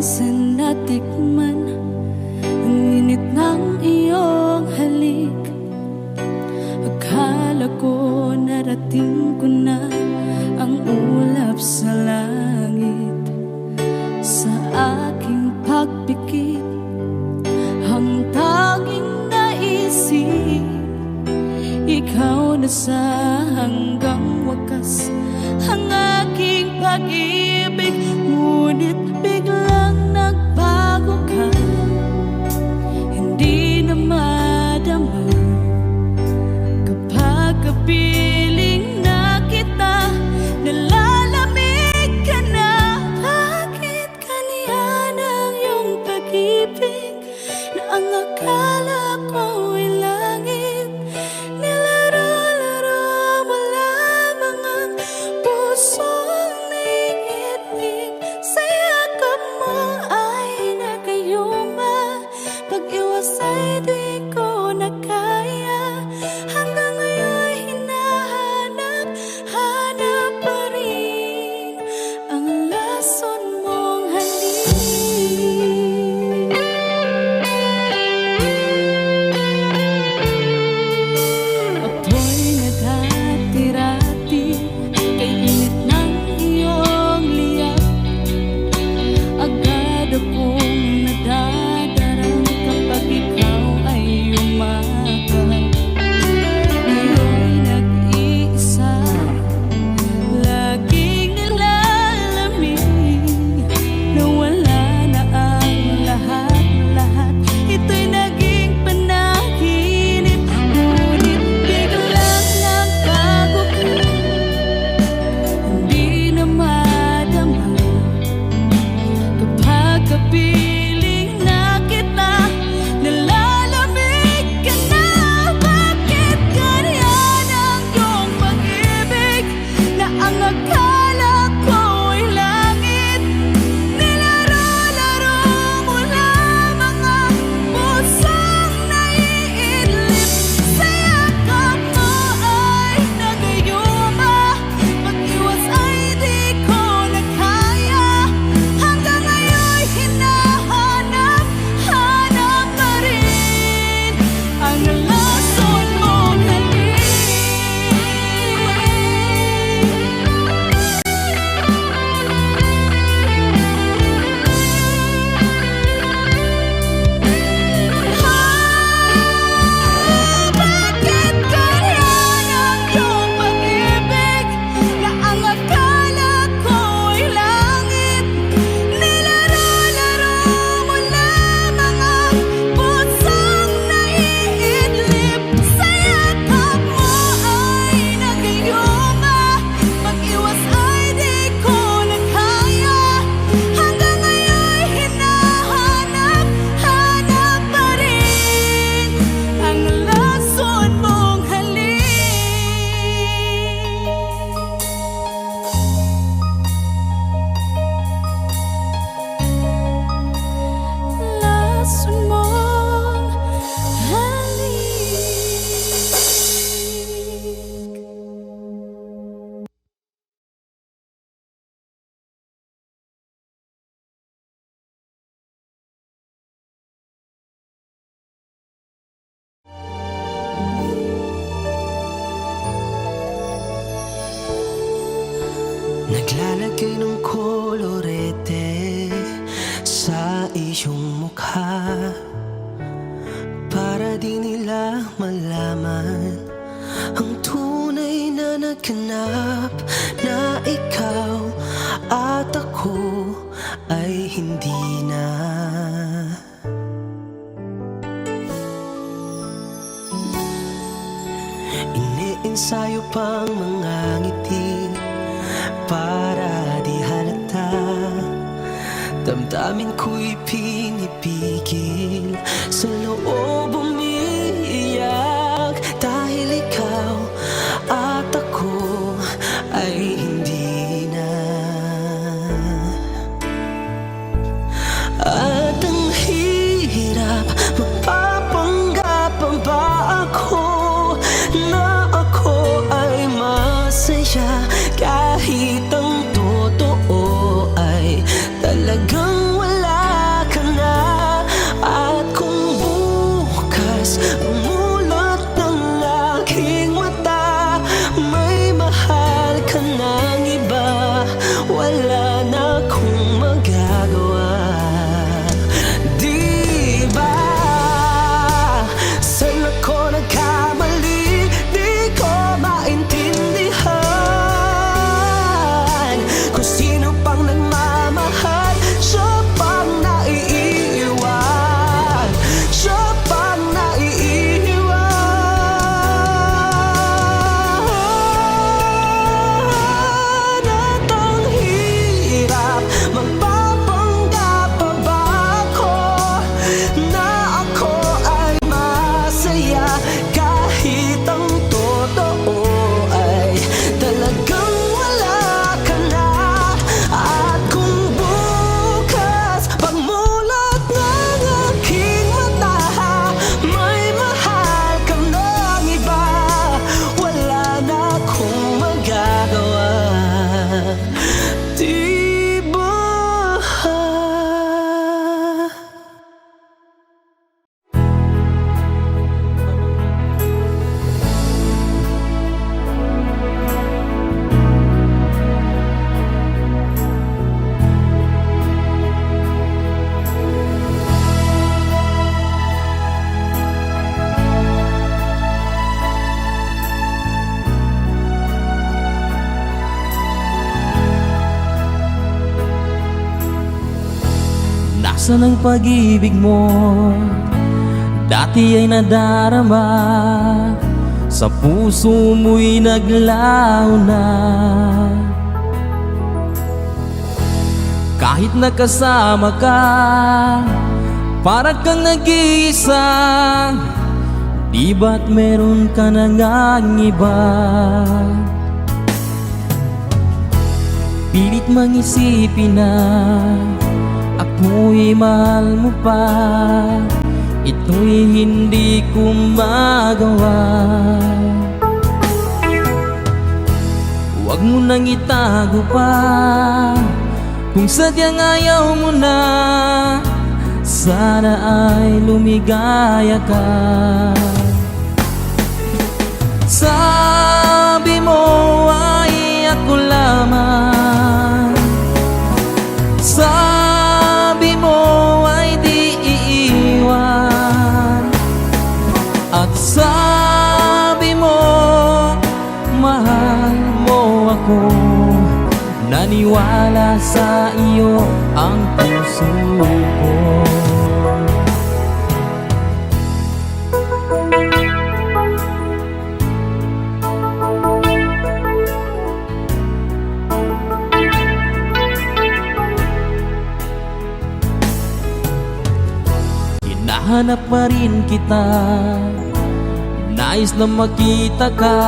minsan natikman ang init ng iyong halik. Akala ko narating ko na ang ulap sa langit. Sa aking pagpikit, ang tanging naisip, ikaw na sa hanggang wakas ang aking pag-ibig. Ngunit biglang nagbago ka, hindi na madama kapag kapiling na kita, nalalamig ka na. Bakit ganyan ang iyong pag-ibig na ang akala ko ay langit? Nilaro-laro mo lamang ang pusong naiibig. Sa yakap mo ay nagayuma, pag-iwas ay di ko na kaya. Hanggang ngayon hinahanap, hanap pa rin ang lason mong halik. Ako'y naghatirati kay init ng iyong liyak. Agad akong nadadarang kapag ikaw ay umakap. Ngayon nag-iisa, laging nilalamig, nawala na ang lahat-lahat. Ito'y naging panaginip, ngunit biglang nagbago ka, hindi na madama kapag kapiling na kita, nalalamig ka na. Bakit ganyan ang iyong pag-ibig na ang akala ko ay langit? Nilaro-laro mo lamang ang pusong naiidlip. Sa yakap mo ay nagayuma, pag-iwas ay di ko na kaya. Hanggang ngayon hinahanap, hanap pa rin ang lason mong halik. Bakit ganyan ang iyong pag-ibig na ang akala ko ay langit? Nilaro-laro mo lamang ang pusong naiidlip. Sa yakap mo ay nagayuma, pag-iwas ay di ko na kaya. Hanggang ngayon hinahanap, hanap pa rin ang lason mong halik. Lason mong halik. Naglalagay ng kolorete sa iyong mukha para di nila malaman ang tunay na naghanap, na ikaw at ako ay hindi na. Iniensayo pang mga ngiti para di halata, damdamin ko'y pinipigil, sa loob umiiyak, dahil ikaw at ako ay hindi na. At ang hirap, magpapanggap pa ba ako na ako ay masaya, kahit ang totoo ay talagang wala wala na akong magagawa. Di ba? Saan ako nagkamali? Di ko maintindihan kung sino pang nagmamahal. Siya pang naiiwan, siya pang naiiwan. At ang hirap, magpapanggap pa ba ako na ako ay masaya kahit ang totoo ay talagang wala ka na. At kung bukas pagmulat ng aking mata may mahal ka ng iba, wala na akong magagawa. Di ba? Nasaan ang pag-ibig mo? Dati ay nadarama, sa puso mo'y naglaho na. Kahit nakasama ka, parang kang nag-iisa. Di ba't meron ka na ngang iba? Pilit mang isipin na ako'y mahal mo pa, ito'y hindi ko magawa. Huwag mo nang itago pa, kung sadyang ayaw mo na, sana ay lumigaya ka. Sabi mo ay ako lamang, sabi mo ay di iiwan, at sabi mo mahal mo ako. Naniwala sa iyo ang puso ko. Hinahanap pa rin kita, nais na makita ka.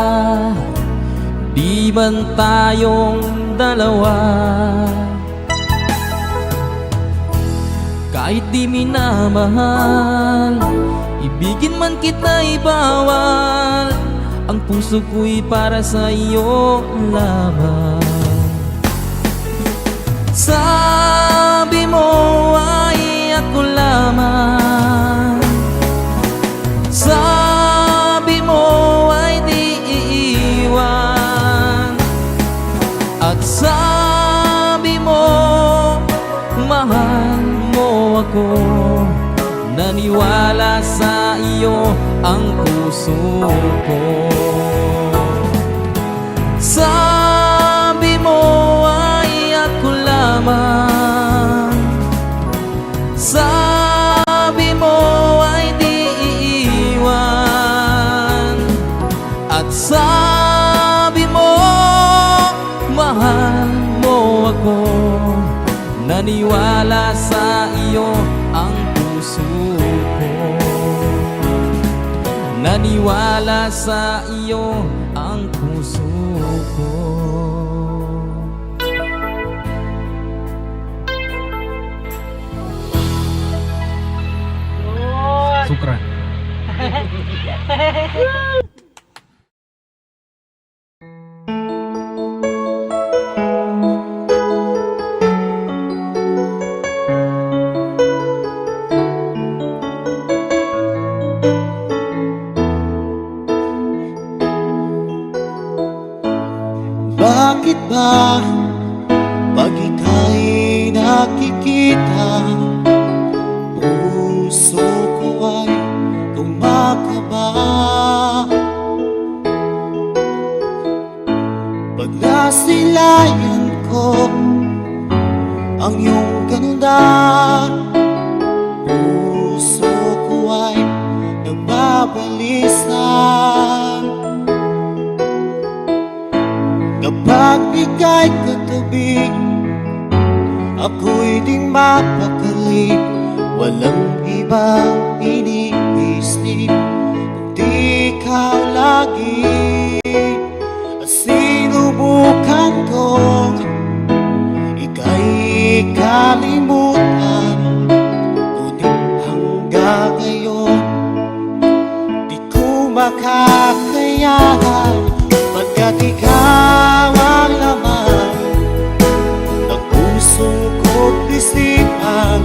Di man tayong dalawa, kahit di minamahal, ibigin man kita'y bawal. Ang puso ko'y para sa iyo lamang. Sabi mo ay ako lamang, sabi mo ay di iiwan, at sabi mo mahal mo ako. Naniwala sa iyo ang puso ko. Sabi mo ay ako lamang, sabi mo ay di iiwan, at sabi mo mahal mo ako. Naniwala sa iyo ang puso ko. Naniwala sa iyo ang puso ko. Sukran. Bakit ba pag nakikita, puso ko ay kumakaba. Pag nasilayan ko ang iyong ganda, puso ko ay nagbabalisan. Kapag ika'y katabi, ako'y di mapakali. Walang ibang iniisip kundi ikaw lagi. At sinubukan kong ika'y kalimutan, ngunit hanggang ngayon di ko makakayanan. Pagkat ikaw ang laman ng puso ko't isipan,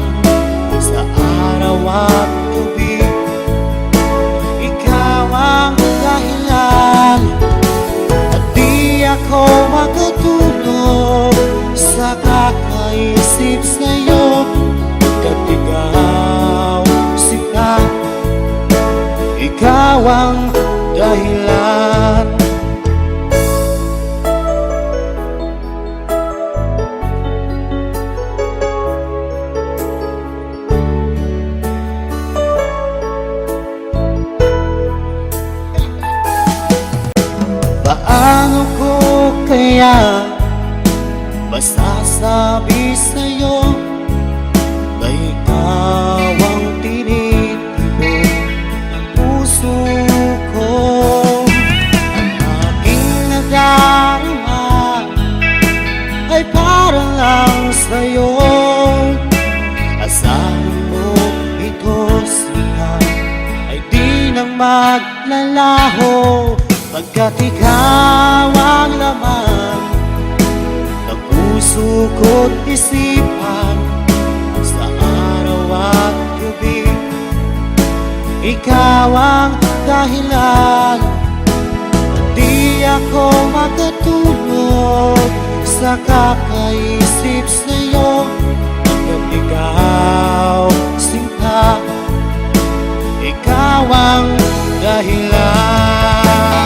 sa araw at gabi ikaw ang dahilan. At di ako makatulog sa kakaisip sa'yo, pagkat ikaw sila, ikaw ang dahilan. Paano ko kaya masasabi sa'yo na ikaw ang tinitibok ng puso ko? Ang aking nadarama ay para lang sa'yo. Asahan mo ito siya ay di nang maglalaho, pagkat ikaw ang laman ng puso ko't isipan, sa araw at gabi ikaw ang dahilan. Di ako makatulog sa kakaisip sa'yo, pagkat ikaw sinta, ikaw ang dahilan.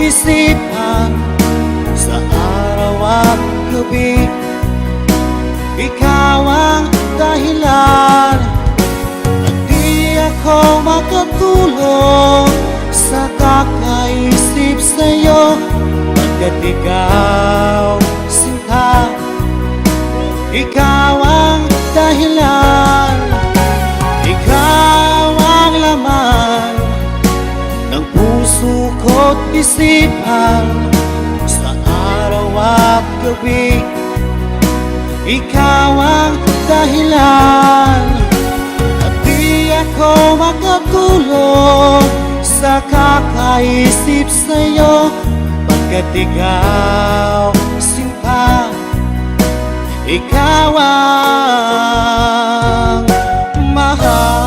Isipan, sa araw at gabi ikaw ang dahilan. At di ako makatulog sa kakaisip sa'yo, pagkat ikaw sinta, ikaw ang dahilan. Ikaw ang laman ng puso ko't isipan, sa araw at gabi ikaw ang dahilan. At di ako makatulog sa kakaisip sa'yo, pagkat ikaw sinta, ikaw ang mahal.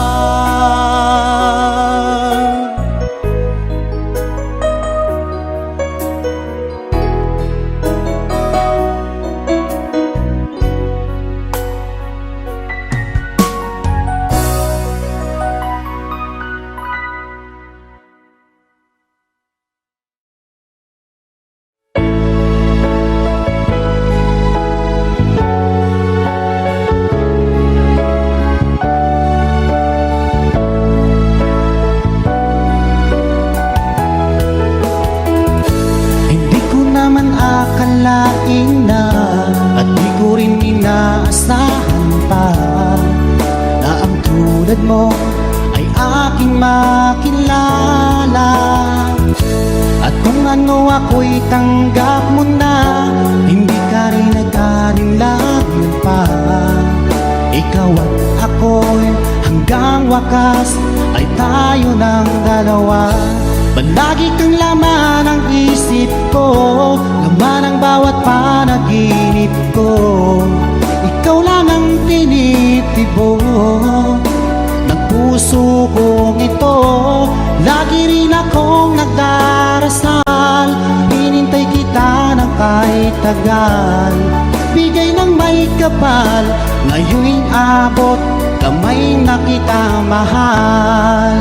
Akalain na, at di ko rin inaasahan pa, na ang tulad mo ay aking makilala. ano ako'y tanggap mo na, hindi ka rin nag-alinlangan pa. Ikaw at ako'y hanggang wakas ay tayo ng dalawa. Palagi kang laman ng isip ko, laman ng bawat panaginip ko. Ikaw lang ang tinitibo ng puso kong ito. Lagi rin akong nagdarasal, hinintay kita ng kahit tagal. Bigay ng may kapal, ngayon'y abot, kamay na kita mahal.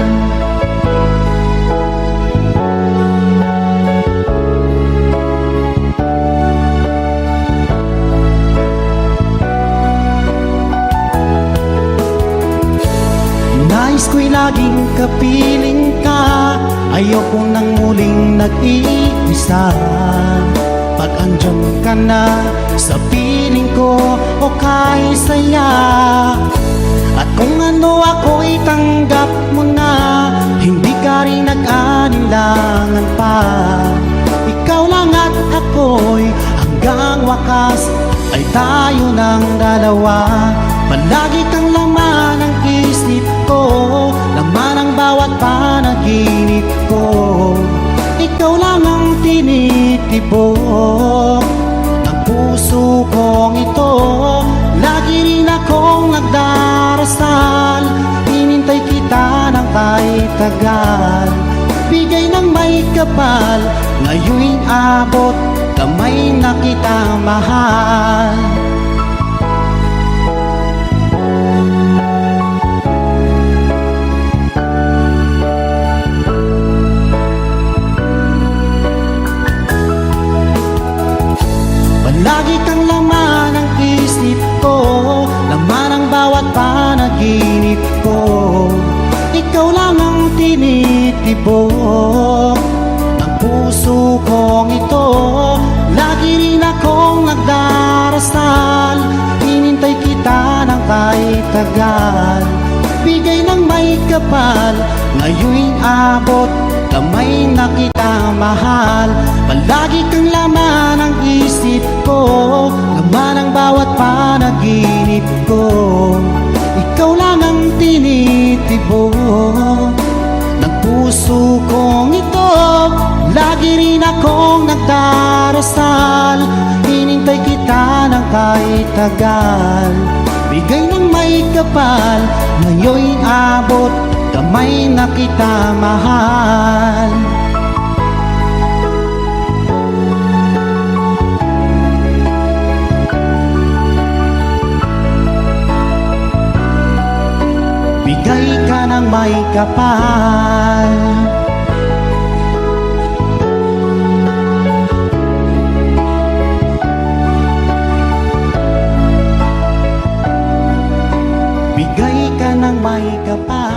Nais ko'y laging kapiling ka, ayoko nang muling nag-iisa. Pag andyan ka na sa piling ko, o kay saya. At kung ano ako'y tanggap mo na, hindi ka rin nag-alinlangan pa. Ikaw lang at ako'y hanggang wakas ay tayo ng dalawa. Palagi kang laman ng isip ko, laman ang bawat panaginip ko. Ikaw lang ang tinitibok ng puso kong ito. Lagi rin akong nagdarasal, hinintay kita ng kahit tagal. Bigay ng may kapal, ngayon'y abot, kamay na kita mahal. Lagi kang laman ng isip ko, laman ang bawat panaginip ko. Ikaw lang ang tinitibok ng puso kong ito. Lagi rin akong nagdarasal, hinintay kita ng kahit tagal. Bigay ng may kapal, ngayon'y abot, kamay na kita mahal. Palagi kang laman ng isip ko, laman ang bawat panaginip ko. Ikaw lang ang tinitibo ng puso kong ito. Lagi rin akong nagdarasal, hinintay kita ng kahit tagal. Bigay ng may kapal, ngayon'y abot, kamay na kita mahal. Bigay ka ng may kapal. Bigay ka ng may kapal.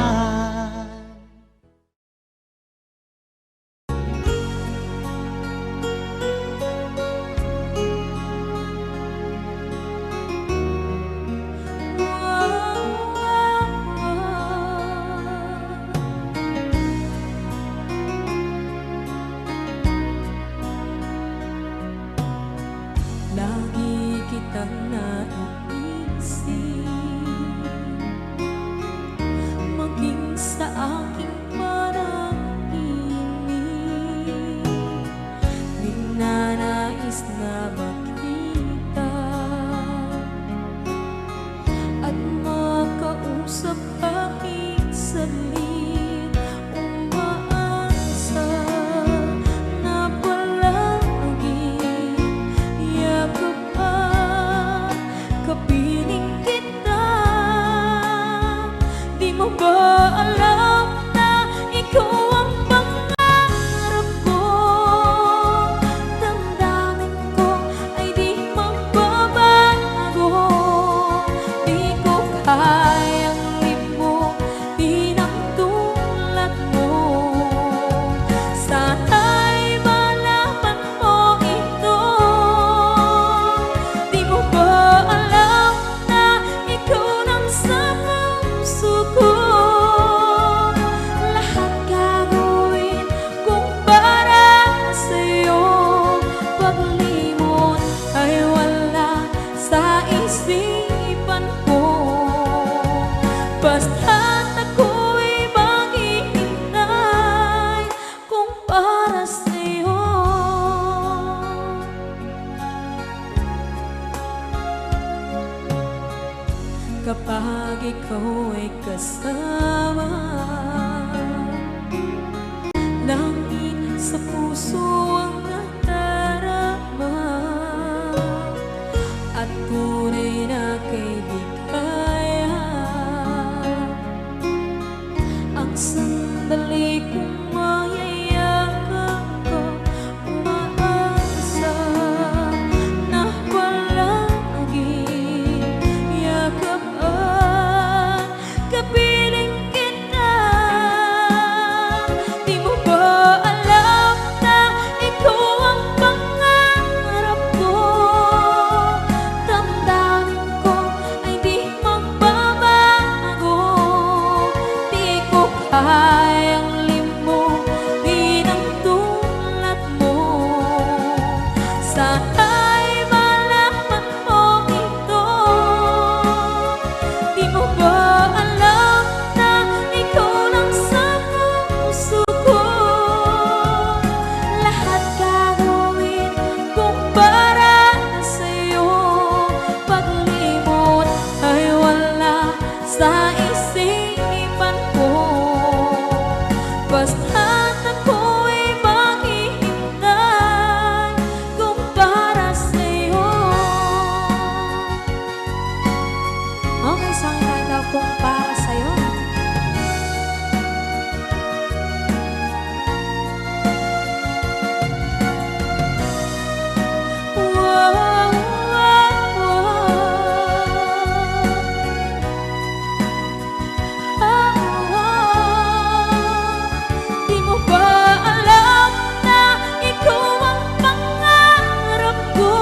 ikaw ay kasama. Langit sa puso ang nadarama, at tunay na kaibigan. Ang sandali kong mayayakap ko, umaasa na palaging yakap at kapiling kita. Di mo ba alam na ikaw ang pangarap ko? Damdamin ko ay di magbabago. Di ko kayang limutin ang tulad mo. Sana'y malaman mo ito. Di mo ba alam na ikaw lang sa puso ko? Lahat gagawin kung para sa'yo. Paglimot ay wala sa isipan ko. Basta't ako'y maghihintay kung para sa'yo. Okay, saan kanta kung para sa'yo? Wow, wow, Di mo ba alam na ikaw ang pangarap ko?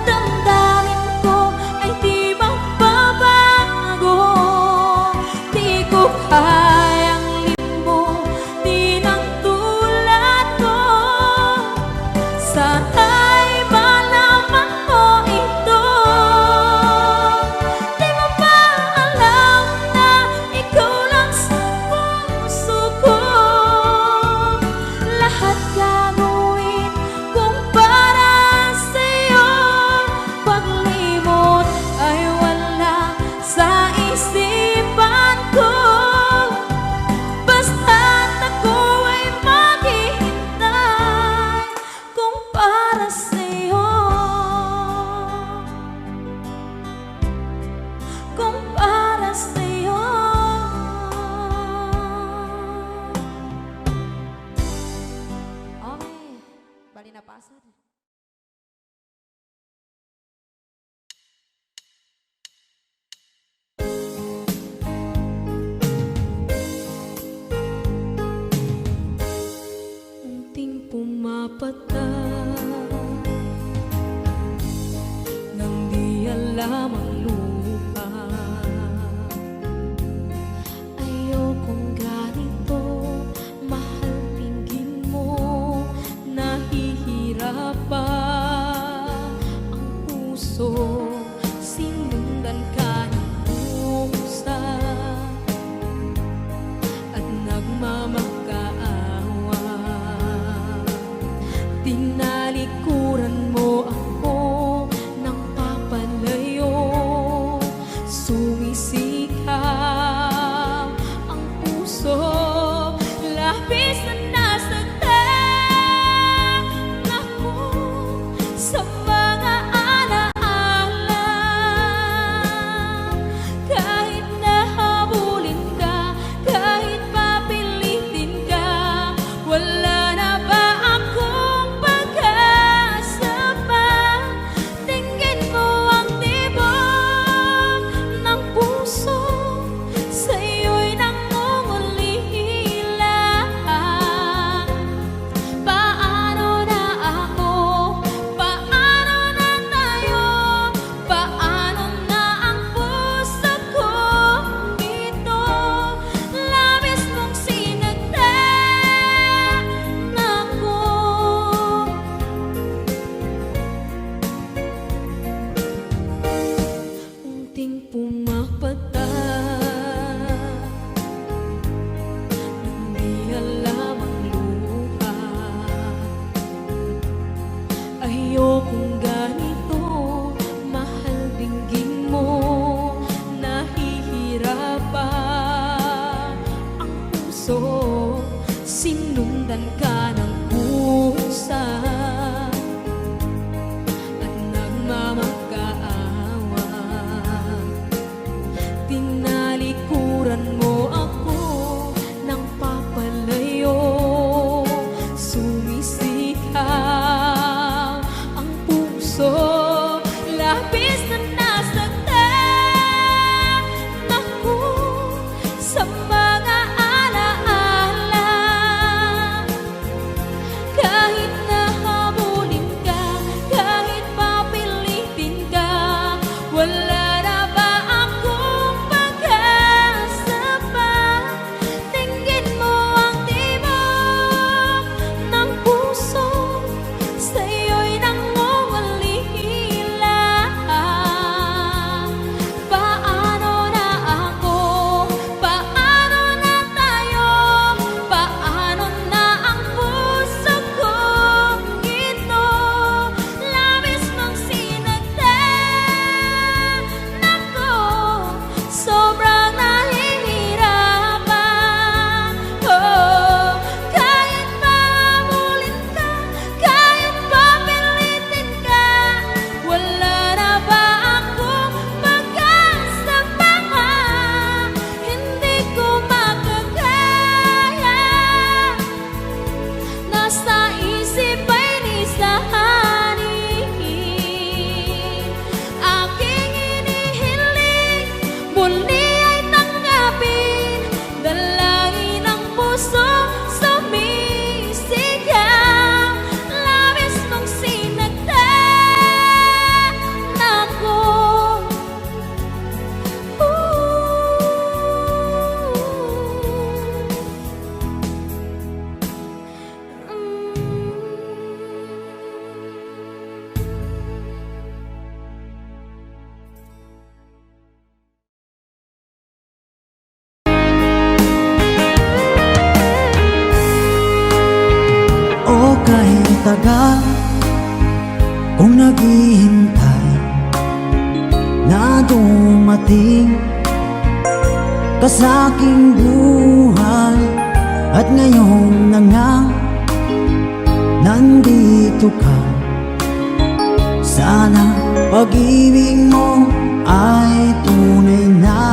Damdamin ko ay di magbabago. Di ko kayang limutin ang tulad ko. Sana'y malaman mo ito. Di mo ba alam na ikaw lang sa puso ko? Lahat gagawin kung para sa'yo. Paglimot ay wala sa isipan ko. Basta't ako ay maghihintay kung para sa'yo. Kung para sa'yo. Okay, bali na pasad. Unting pumapatak nang di alam ang lupa. Ayokong ganito, mahal, tingin mo nahihirapan ang puso. Sinundan ka ng pusa at nagmamakaawa. Tinalikuran mo ako ng papalayo. Sumisikap ang puso, labis na nasaktan ako sa mga alaala. Kahit nahabulin ka, kahit papilitin ka, wala na ba akong pag-asa pa? Tingin mo ang tibok ng puso, sa'yo'y nangungulila. kay tagal kung naghihintay na dumating ka sa aking buhay. At ngayon na nga nandito ka, sana pag-ibig mo ay tunay na.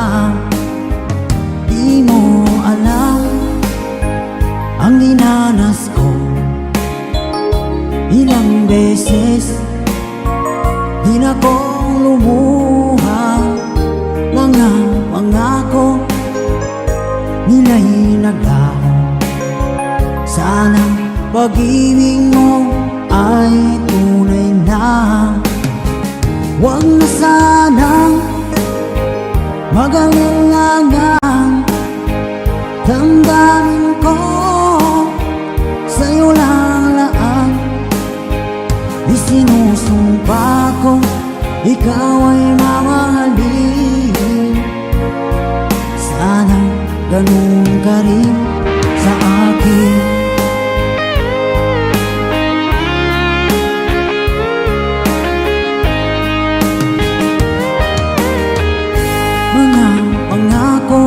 Di mo alam ang dinanas ko, ilang beses di na kong lumuha. Mga pangako nila'y naglaho, sana pag-ibig mo ay tunay na. Huwag na sanang mag-alinlangan, damdamin ko sa'yo lang laan. Isinusumpa ko ikaw ay mamahalin, sana ganun ka rin sa akin. Mga pangako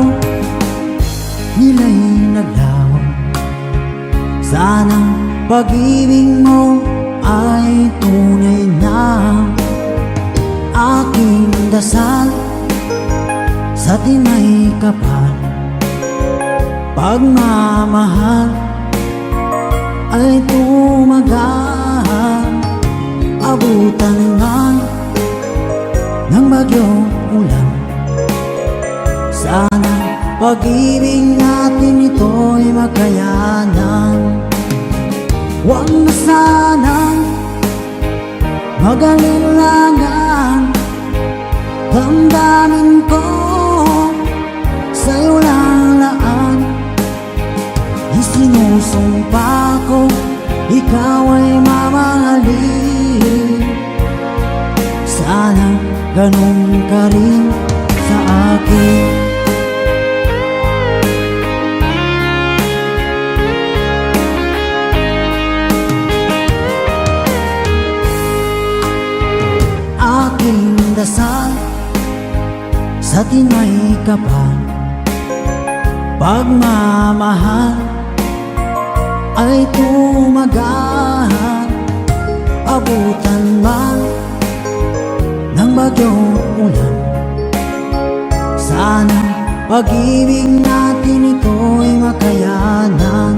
nila'y naglaho, sana pag-ibig mo ay tunay na. Aking dasal sa tinay kapal, pagmamahal ay tumagal. Abutan man ng bagyong ulan, sana pag-ibig natin ito'y makayanan. Huwag na sanang mag-alinlangan, damdamin ko sa'yo lang laan. Isinusumpa ko ikaw ay mamahalin, sana ganun ka rin sa akin. Aking dasal sa tinay kapal, pagmamahal ay tumagal. Abutan man ng bagyong ulan, sana pag-ibig natin ito'y makayanan.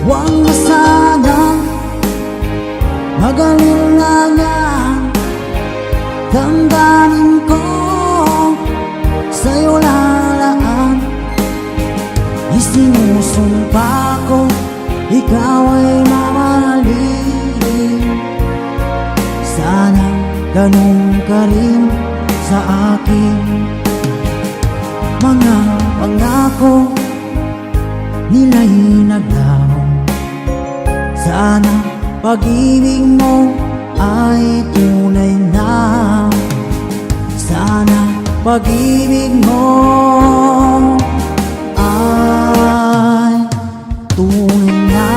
Huwag na sanang mag-alinlangan, damdamin ko sa'yo lalaan. Isinusumpa ko ikaw ay mamahalin, sana ganun ka rin sa akin. Mga pangako nila'y naglaho, sana pag-ibig mo ay tunay na. Sana pag-ibig mo ay tunay na.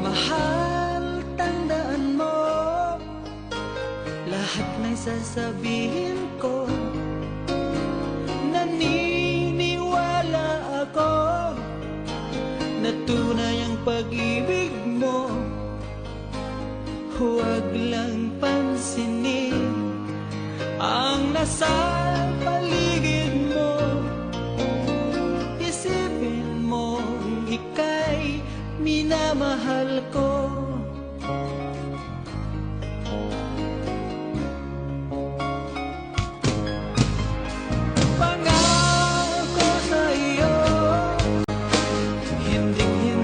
Mahal, tandaan mo lahat ng sasabihin ko. Naniniwala ako na tunay ang pag-ibig mo. Huwag lang pansinin ang nasa paligid mo. Isipin mo ika'y minamahal ko. Pangako sa iyo, hindi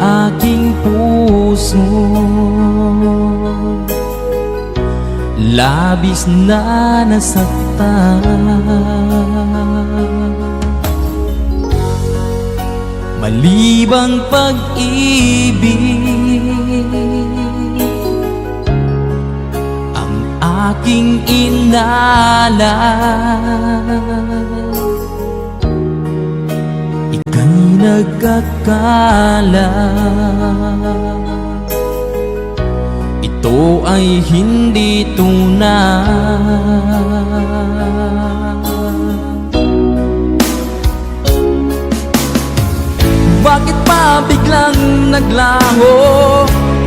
aking puso. Labis na nasaktan, malibang pag-ibig ang aking inalan. Ika'y nagkakala, ito ay hindi tunay. Bakit pa biglang naglaho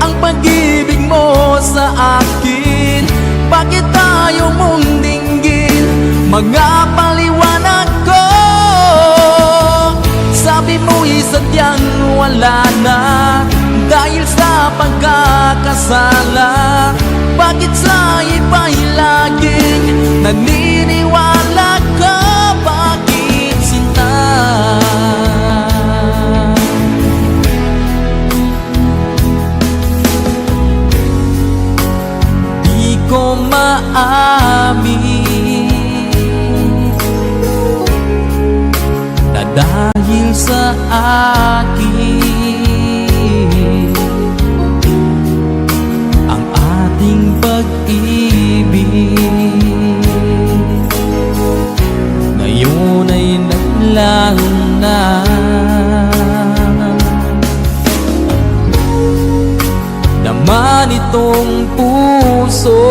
ang pag-ibig mo sa akin? Bakit tayo mong dinggin mga paliwanag ko? Sabi mo'y sadyang wala na dahil sa pagkakasala. Bakit sa iba'y laging naniniwala ka? Bakit sinta? Di ko maamin na dahil sa akin ang ating pag-ibig ngayon ay naglaho na. Naman itong puso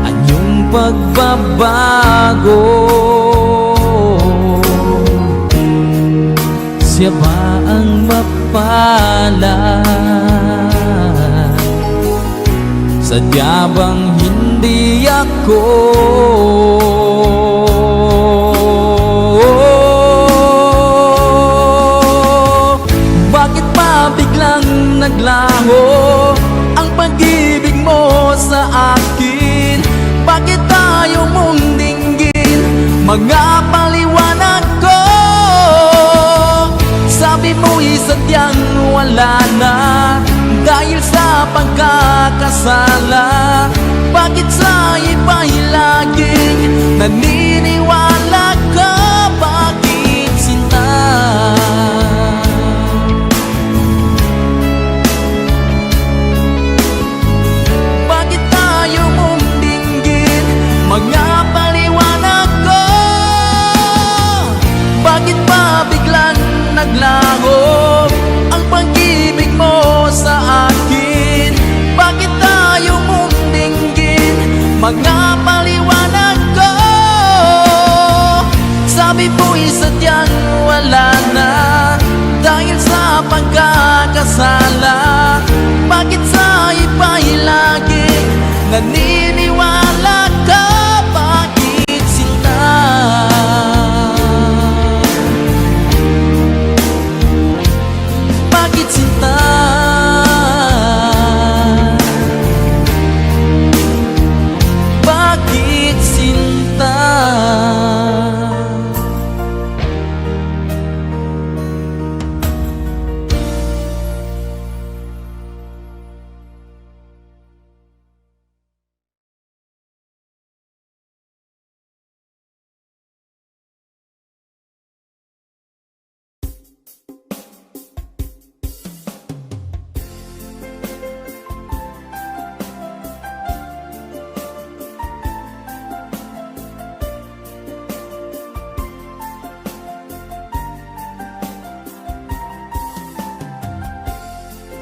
anyong pagbabago. Siya ba ang mapalad? Sadya bang hindi ako? Bakit pa biglang naglaho ang pag-ibig mo sa akin? Bakit tayo mong dinggin mga paliwanag ko? Sabi mo'y sadyang wala na dahil sa pagkakasala. Bakit sa iba'y laging naniniwala ka? Bakit sinta? Bakit tayo mong dinggin mga paliwanag ko? Bakit pa biglang naglaho ang pag-ibig mo sa akin? Bakit tayo mong dinggin mga paliwanag ko? Sabi mo'y sadyang wala na dahil sa pagkakasala. Bakit sa iba'y laging naniniwala ka? Bakit sinta? Bakit sinta? Bakit sinta?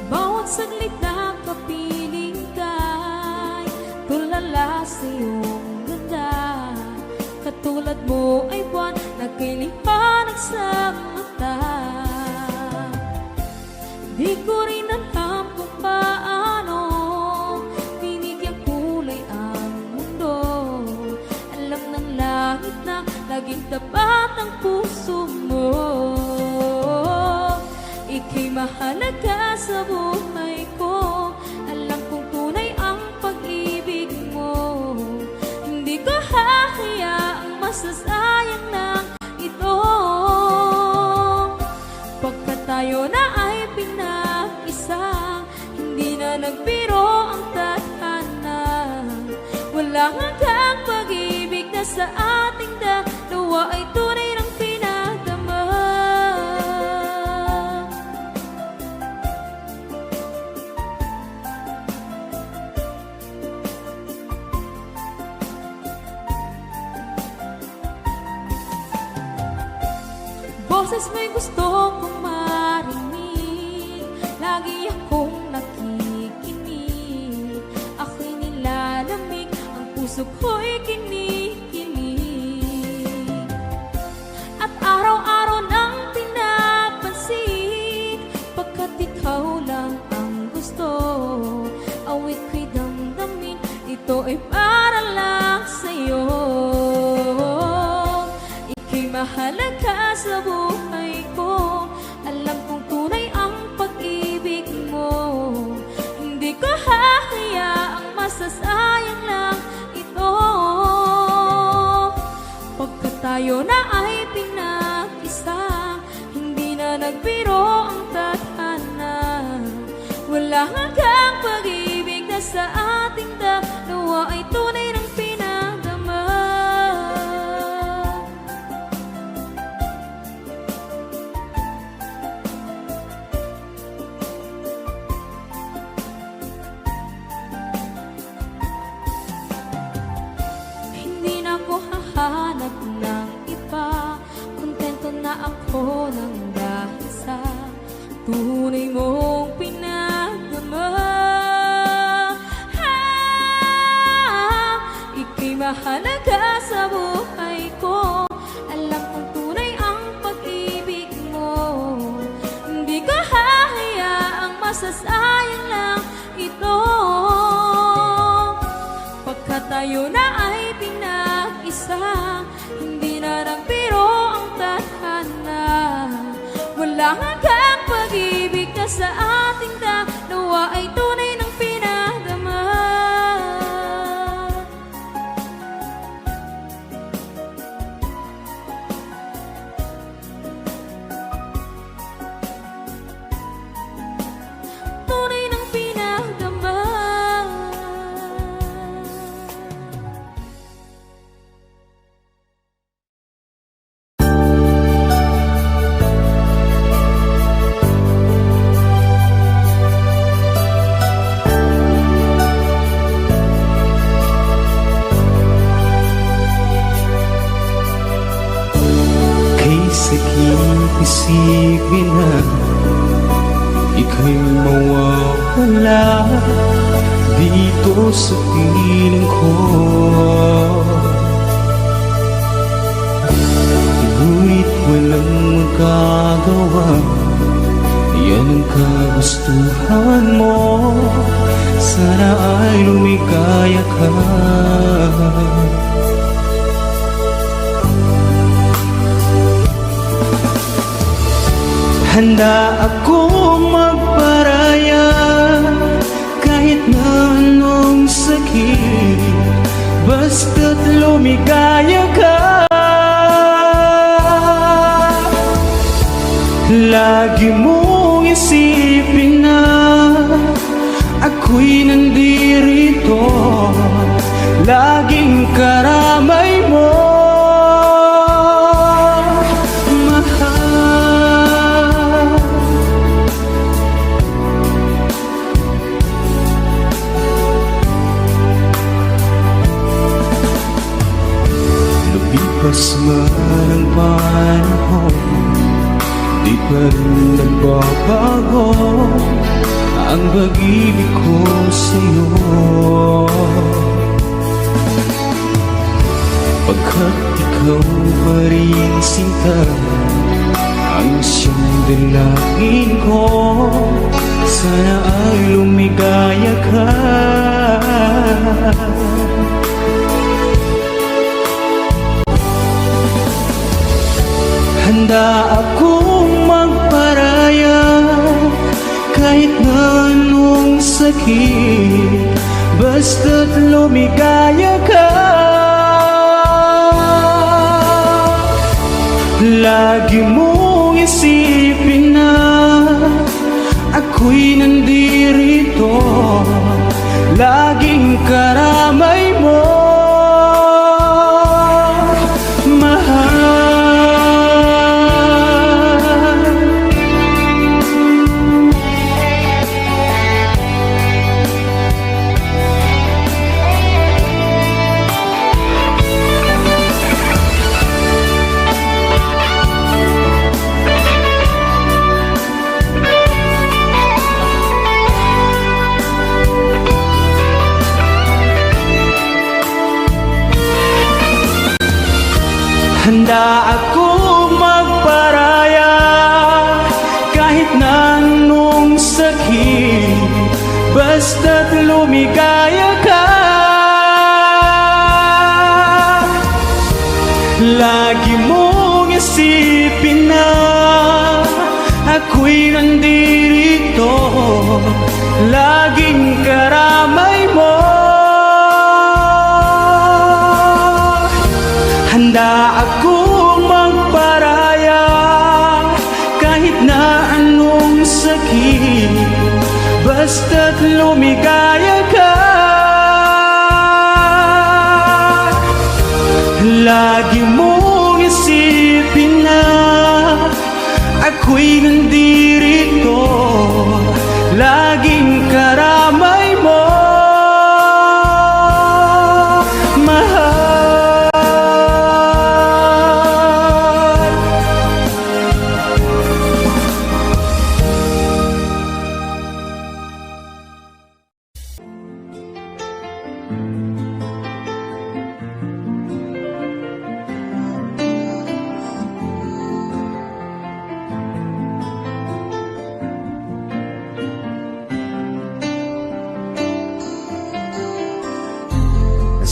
Bawat saglit na kapiling ka'y tulala sa iyong ganda. Katulad mo ay buwan na kay liwanag sa mata. Di ko rin alam kung paano binigyan kulay ang mundo. Alam ng langit na laging tapat ang puso mo. Ika'y mahalaga sa buhay ko. Alam kong tunay ang pag-ibig mo. Hindi ko hahayaang masasayang ng ito. tayo na ay pinag-isa, hindi na nagbiro ang tadhana. Walang hanggang pag-ibig na sa ating dalawa ay tunay ng pinadama. Boses mo'y gusto kong marinig, lagi akong nakikinig. Ako'y nilalamig, ang puso ko'y kinikilig. At araw-araw nang pinapansin, pagkat ikaw lang ang gusto. Awit ko'y damdamin, ito ay para lang sa'yo. Ika'y mahalaga sa buhay ko, alam kong tunay ang pag-ibig mo. Hindi ko hahayaang masasayang lang ito. Pagkat tayo na ay pinag-isa, hindi na nagbiro ang tadhana. Wala hanggang pag-ibig na sa ating dalawa ay tunay ng pinadama. Hindi na ako hahanap ng iba, kontento na ako ng dahil sa tunay mong pinagdama. Ika'y mahalaga sa buhay ko, alam kong tunay ang pag-ibig mo. Hindi ko hahayaang masasayang lang ito. Pagkat tayo na ay pinag-isa, hindi na nagbiro ang tadhana. Wala hanggang pag-ibig na sa ating dalawa ay tunay ng pinadama. Tunay ng pinadama. Kay sakit isipin na ika'y mawawala dito sa piling ko. Ngunit walang magagawa, yan ang kagustuhan mo. Sana ay lumigaya ka. Handa akong magparaya kahit na anong sakit, basta't lumigaya ka. Lagi mong isipin na ako'y nandirito, laging karamay mo. Lumipas man ang panahon, di pa rin nagbabago ang pag-ibig ko sa'yo. Pagkat ikaw pa rin sinta, ang siyang dalangin ko. Sana ay lumigaya ka. Handa akong magparaya kahit na anong sakit, basta't lumigaya ka. Lagi mong isipin na ako'y nandirito, laging karamay mo, mahal. Handa akong magparaya kahit na anong sakit, basta't lumigaya ka. Lagi mong isipin na ako'y nandirito, laging karamay mo. Handa akong magparaya kahit na anong sakit, basta't lumigaya ka. Lagi mong isipin na ako'y nandirito, laging karamay mo, mahal.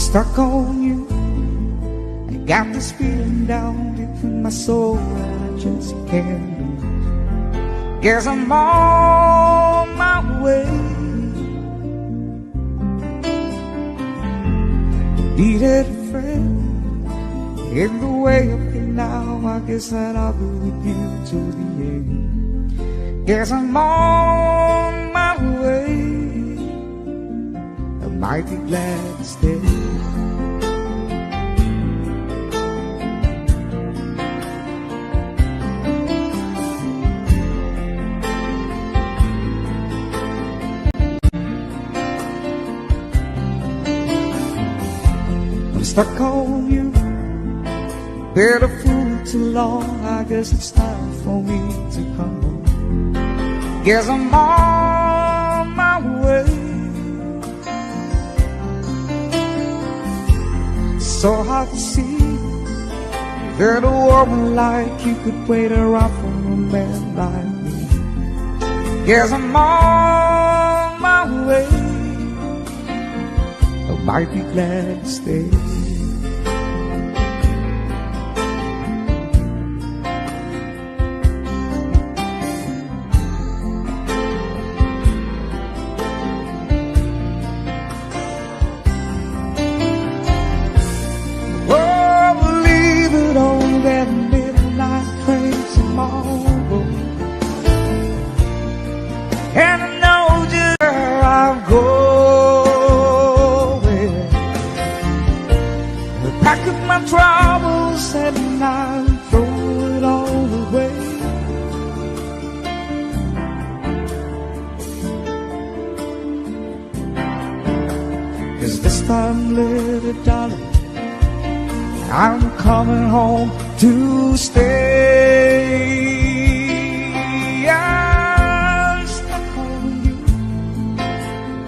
Stuck on you, I got this feeling down deep in my soul that I just can't lose. Guess I'm on my way. Needed a friend in the way up here now. I guess that I'll be with you till the end. Guess I'm on my way. I might be glad to stay. I'm stuck on you, been a fool too long. I guess it's time for me to come home. Guess I'm on my way. So hard to see that a woman like you could wait around for a man like me. Guess I'm on my way. I might be glad to stay. And I know just where I'm going. I pack up my troubles and I throw it all away. Cause this time, little darling, I'm coming home to stay.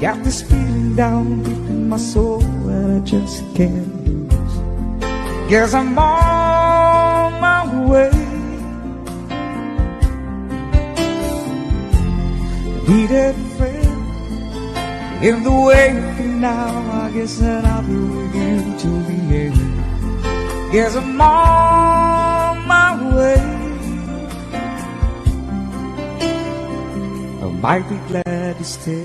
Got this feeling down deep in my soul and I just can't lose. Guess I'm on my way. Needed a friend in the way you feel now. I guess that I'll be with you till the end. Guess I'm on my way. I might be glad to stay.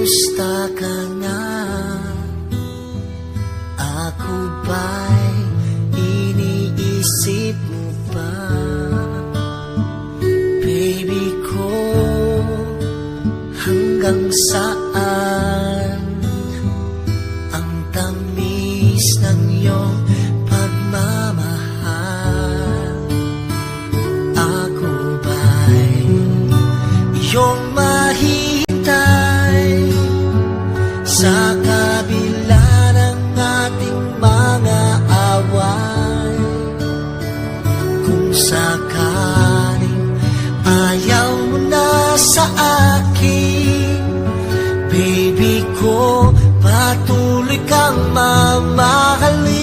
Kumusta ka na? Ako ba'y iniisip mo pa? Baby ko, hanggang saan ang tamis ng iyong pagmamahal? Ako ba'y iyong mahihintay sa kabila ng ating mga away? Kung sakaling ayaw mo na sa akin, baby ko, patuloy kang mamahalin.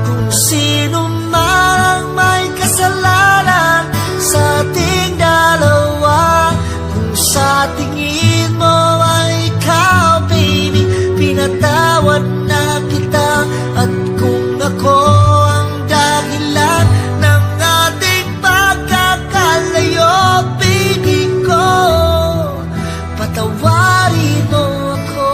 Kung sino man ang may kasalanan sa ating dalawa, kung sa tingin mo ay ikaw, baby, pinatawad na kita. At kung ako ang dahilan ng ating pagkakalayo, baby ko, patawarin mo ako.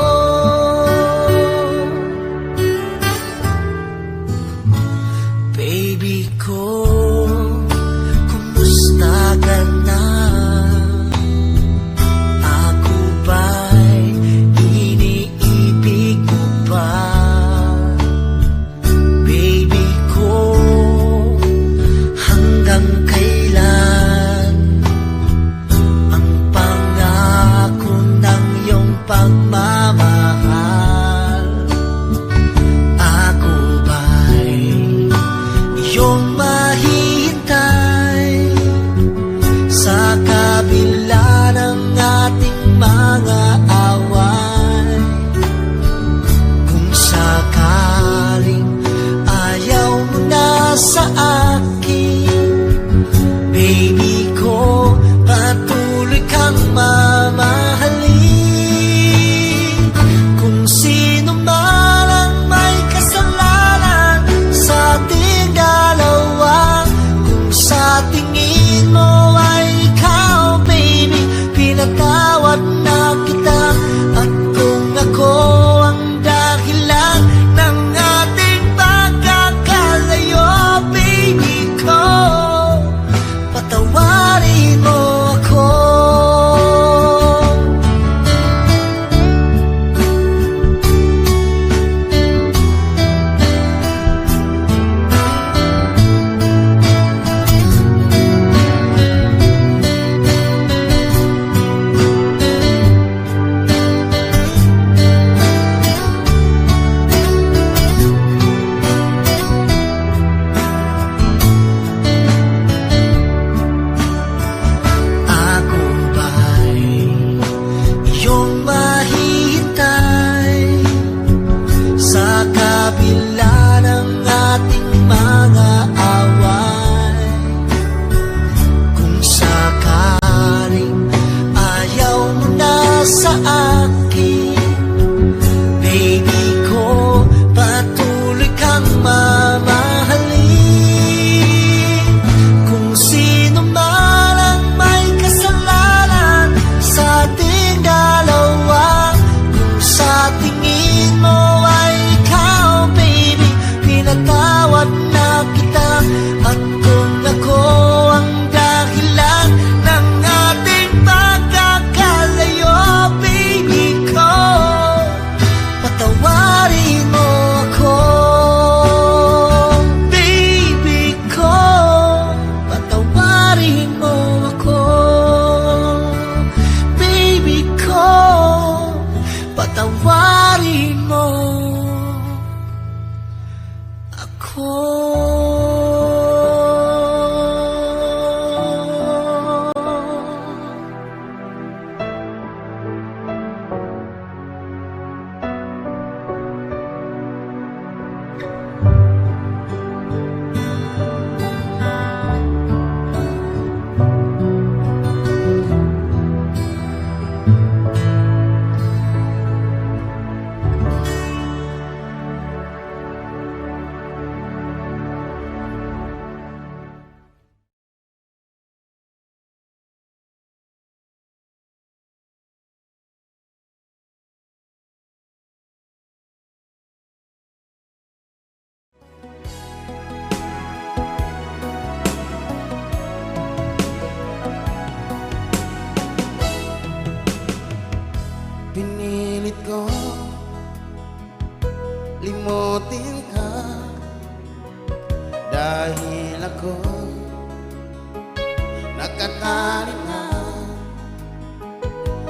nakatali na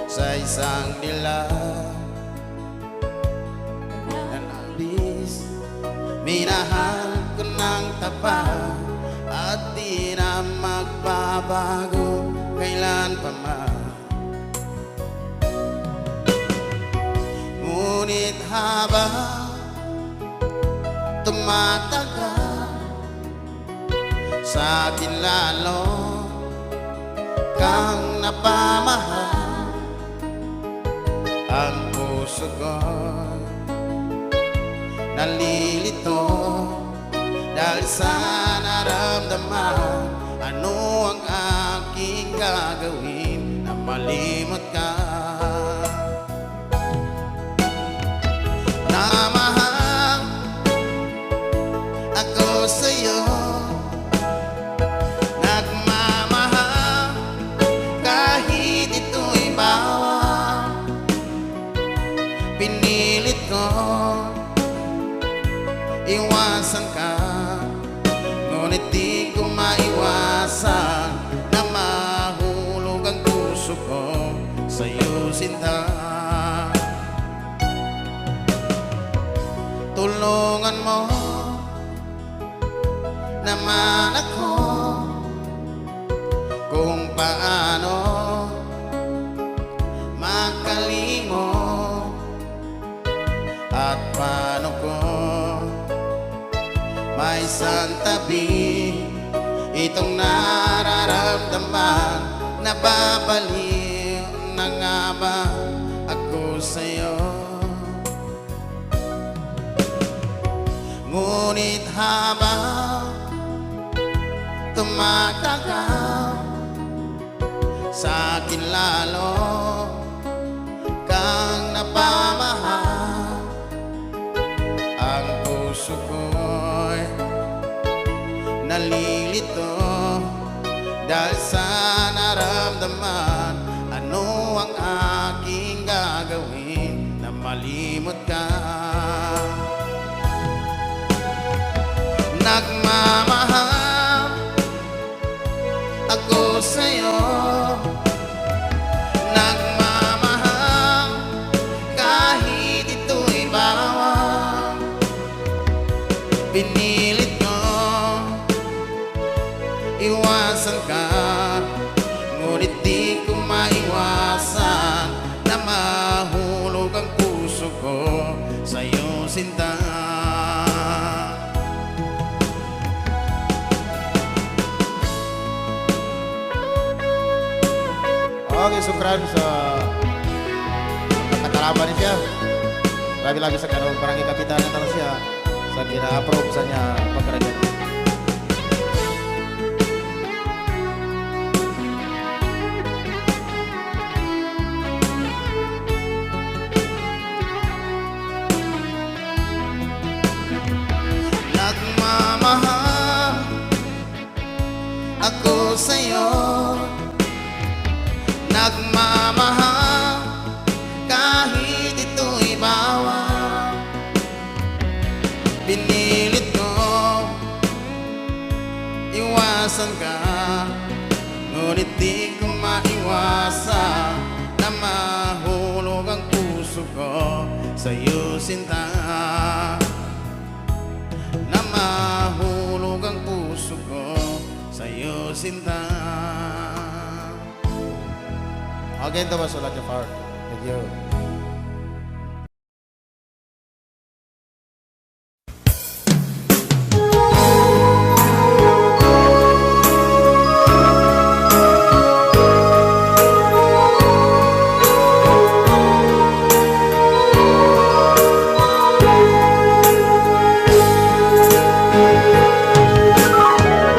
sa isang dilag na nabis. Minahal ko ng tapat at di na magbabago kailan pa man. Ngunit habang tumatagal, sa akin lalo kang napamahal. Ang puso ko nalilito dahil sa naramdaman. Ano ang aking gagawin na malimot ka? Namahal ako sa'yo, nagmamahal kahit ito'y bawal. Pinilit ko iwasan ka, ngunit di ko maiwasan na mahulog ang puso ko sa'yo, sinta. Tulungan mo naman ako kung paano makalimot at paano ko may santabi itong nararamdaman. Nababaliw na nga ba ako sa'yo? Ngunit habang tumatagal, sa akin lalo kang napamahal. Ang puso ko'y nalilito dahil sa naramdaman. Ano ang aking gagawin na malimot ka? Nagmamahal ako sa'yo, nagmamahal kahit ito'y bawal. Pinilit ko iwasan ka, ngunit di ko maiwasan na mahulog ang puso ko sa'yo, sinta. Okay, sukran sa katalaban niya. Labi-labi sa kanong barangay kapitan na tanong siya sa gina-approve sa niya pagkaragyan. Nagmamahal ako sa'yo, nagmamahal kahit ito'y bawal. Pinilit ko iwasan ka, ngunit di ko maiwasan na mahulog ang puso ko sa'yo, sinta. Na mahulog ang puso ko sa'yo, sinta. Okay, ito ba sulat niya, Far? Thank you.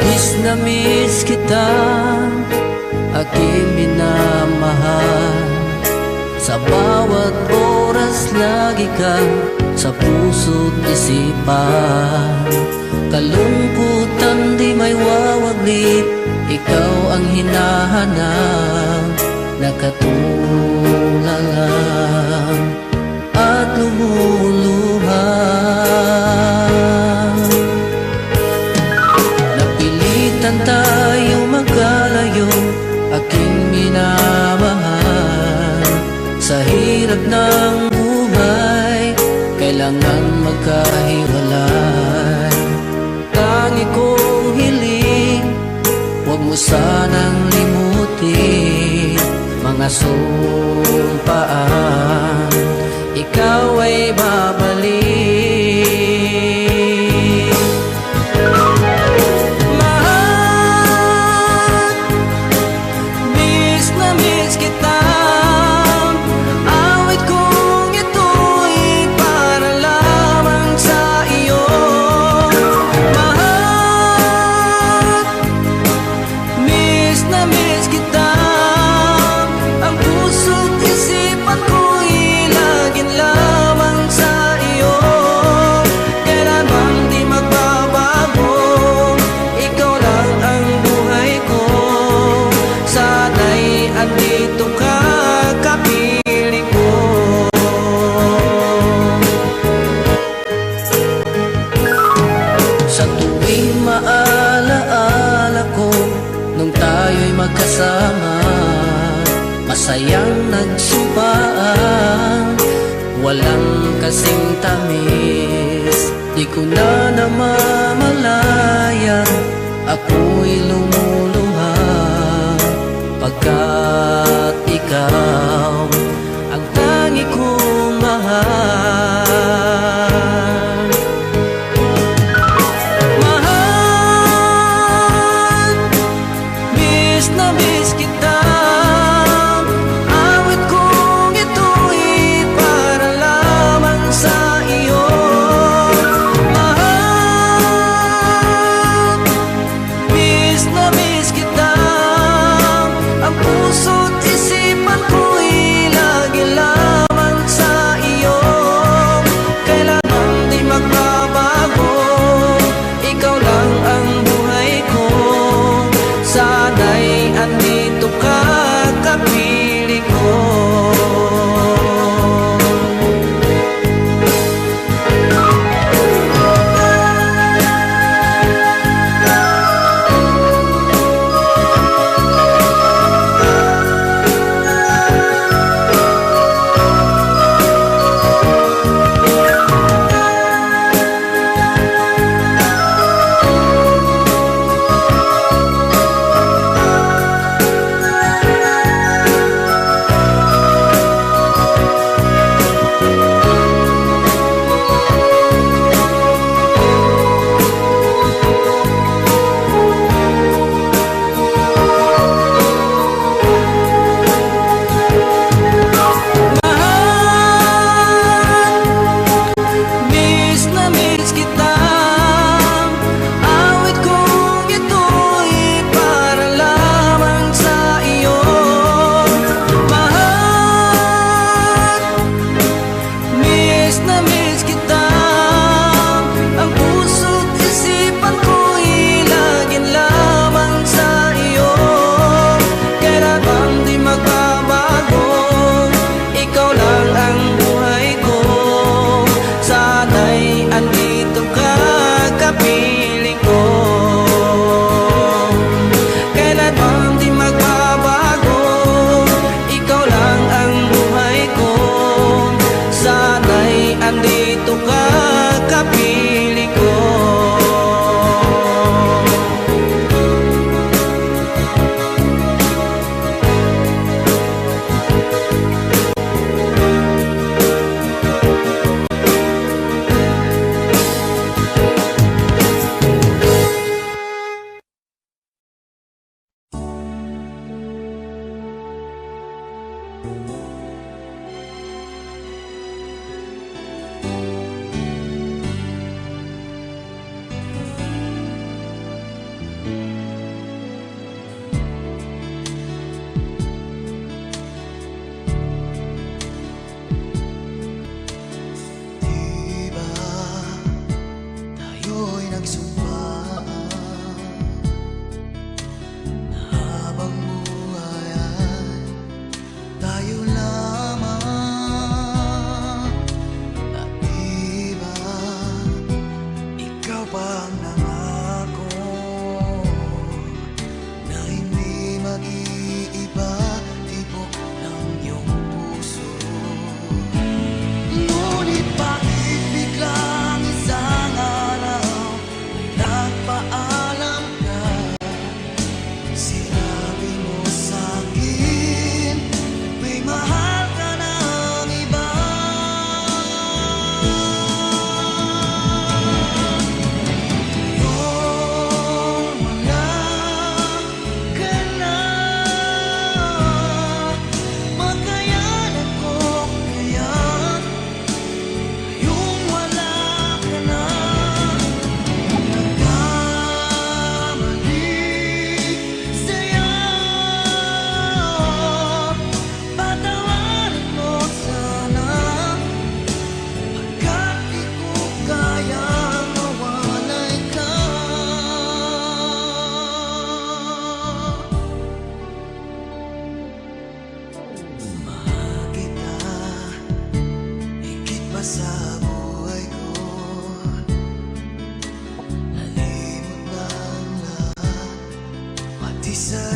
Miss na miss kita, aking minamahal. Sa bawat oras lagi ka sa puso't isipan. Kalungkutan di may wawaglit, ikaw ang hinahanap. Nakatulala at lumuluhan. Napilitan tayo magkalayo kailangan magkahiwalay. Tangi kong hiling, huwag mo sanang limutin mga sumpaan, ikaw ay babalik. Mahal, miss na miss kita. Awit kong ito'y para lamang sa iyo. Mahal, miss na miss kita. Ang puso't isipan ko'y laging lamang sa iyo. Kailanman di magbabago, ikaw lang ang buhay ko. Sana'y andito ka, kapiling ko. Sa tuwing maalaala ko nung tayo'y magkasama, masayang nagsumpaan, walang kasing tamis. Di ko na namamalayan, ako'y lumuluha, pagkat ikaw ang tangi kong mahal. Mahal, miss na miss kita. Awit kong ito'y para lamang sa iyo. Mahal, miss na miss kita. Ang puso't isipan ko'y lagi lamang sa iyo. Kailanman di magbabago, ikaw lang ang buhay ko. Sana'y andito ka, kapiling ko.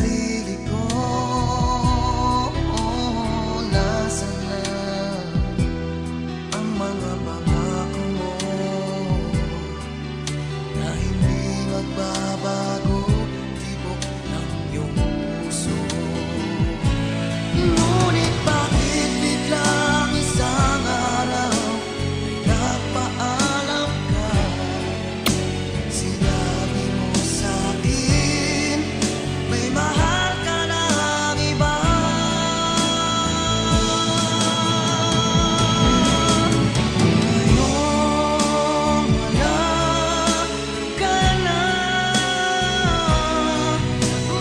sarili ko, nasaan na ang mga pangako mo na hindi magbabago, tibok ng iyong puso. Ngunit bakit biglang isang araw ay nagpaalam ka? Sinabi mo sa'kin may mahal ka ng iba. Ngayong wala ka na,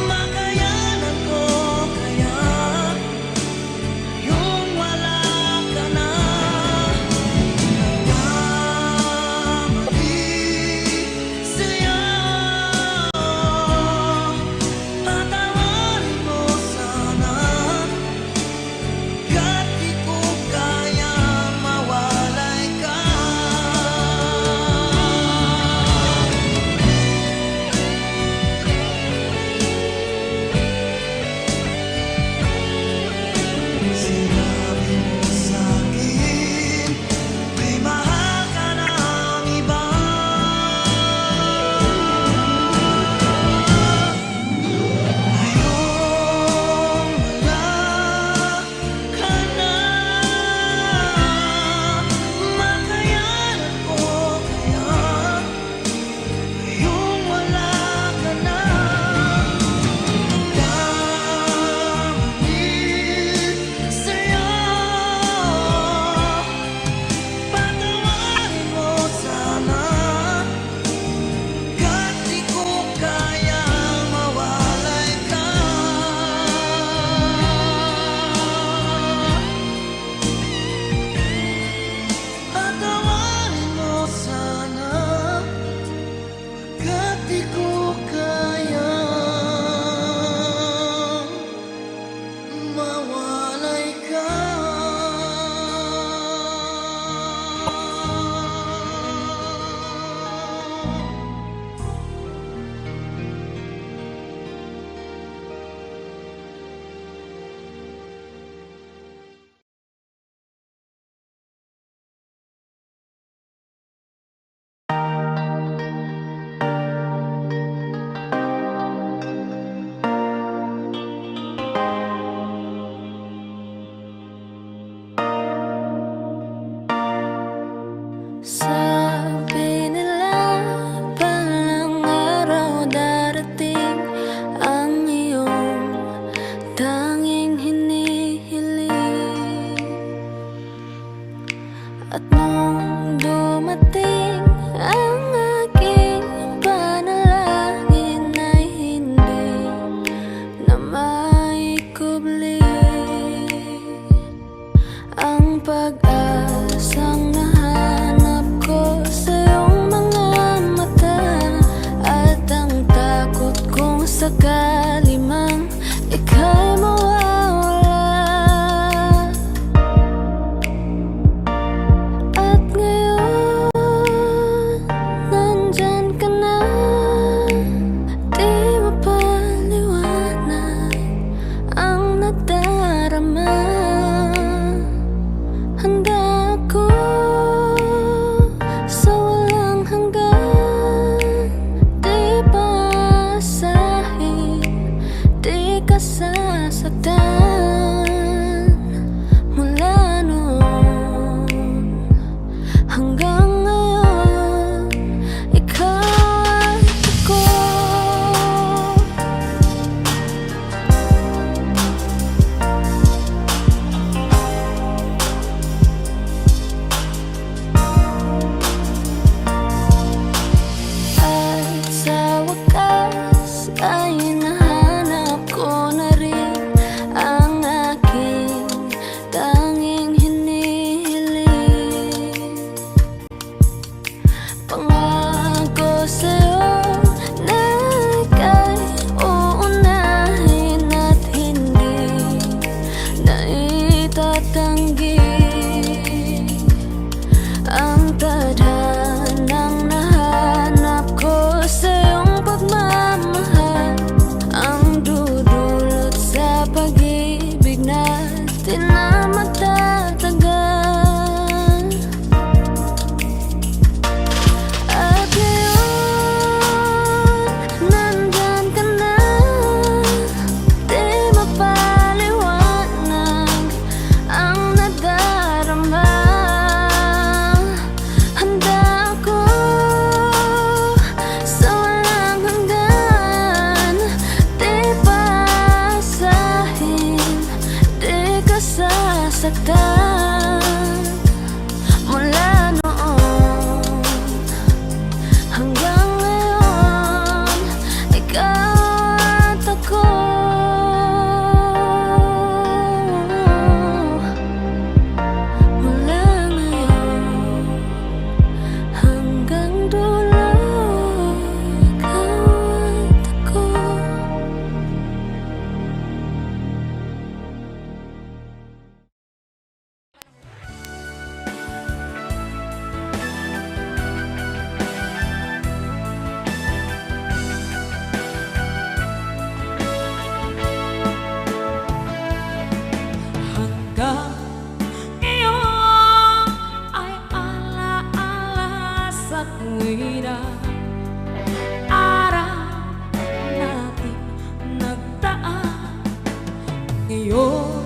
makayanan ko kaya. Ngayong wala ka na, nagkamali sa'yo. Patawarin mo sana, kahit di ko kayang mawalay ka. Sinabi mo sa'kin may mahal ka ng iba. Ngayong wala ka na, makayanan ko kaya. Ngayong wala ka na, nagkamali sa'yo. Patawarin mo sana, kahit di ko kayang mawalay ka. Patawarin mo sana, kahit di ko kayang mawalay ka. Sabi nila palang araw darating ang iyong tanging hinihiling. At nung dumating ang aking panalangin ay hindi na maikubli ang pag-asang nahanap ko sa iyong mga mata, at ang takot kong sakali mang ika'y mawawala. At ngayon nandyan ka na, di mapaliwanag ang nadarama. Handa ako sa walang hanggan, di paasahin, di ka sasaktan. Mula noon hanggang ngayon, ikaw at ako. At sa wakas ay nahanap ko na rin ang nasaktan mula noon hanggang ngayon. Ikaw at ako, mula ngayon hanggang dulo. Ikaw at ako. Hanggang ngayon ay alaala sa tuwira, araw natin nagdaan. Ngayon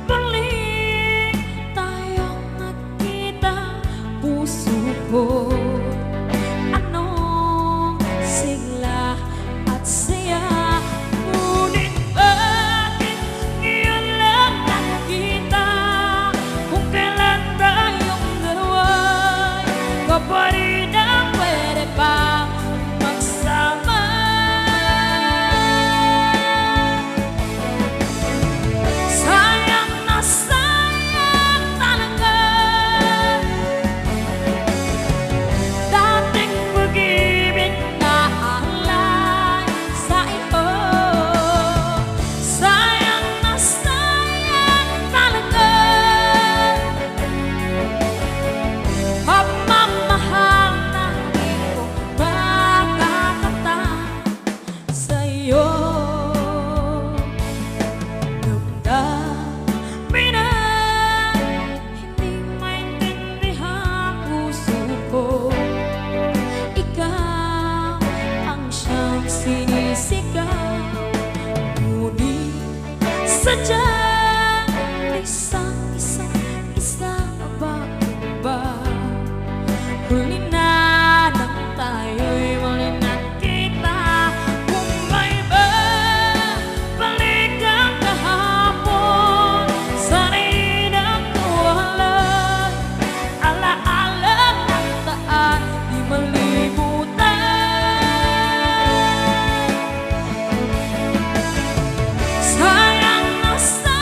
balik tayong nagkita, puso ko anong sigla at saya. Ngunit bakit ngayon lang nakita, kung kailan tayong dalawa'y kapatid na pwede pa magsama. Sayang na sayang talaga dating pag-ibig na alay sa iyo. Sayang na sayang talaga pagmamahal na di ko makakata sa iyo. Damdamin na hindi maintindihan puso ko, ikaw ang siyang sinisigaw. Ngunit sadyang isang ba huli na nang tayo'y muli nagkita. Kung may babalik ang kahapon, sana'y nagtuwalan. Alaala ng daan, di malimutan. Sayang na sayang